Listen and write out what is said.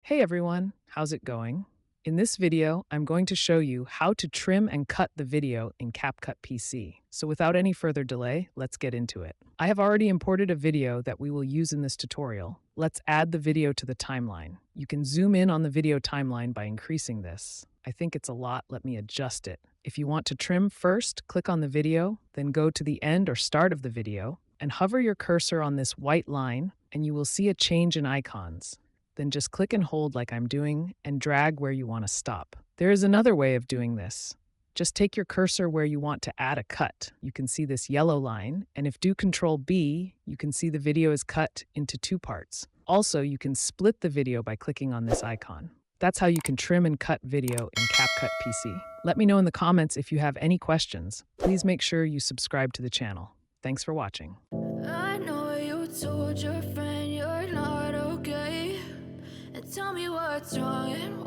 Hey everyone, how's it going? In this video, I'm going to show you how to trim and cut the video in Capcut PC. So without any further delay, let's get into it. I have already imported a video that we will use in this tutorial. Let's add the video to the timeline. You can zoom in on the video timeline by increasing this. I think it's a lot, let me adjust it. If you want to trim first, click on the video, then go to the end or start of the video, and hover your cursor on this white line, and you will see a change in icons. Then just click and hold like I'm doing and drag where you want to stop. There is another way of doing this. Just take your cursor where you want to add a cut. You can see this yellow line, and if do Control B, you can see the video is cut into two parts. Also, you can split the video by clicking on this icon. That's how you can trim and cut video in Capcut PC. Let me know in the comments if you have any questions. Please make sure you subscribe to the channel. Thanks for watching. I know you told your friend you're not okay, and tell me what's wrong and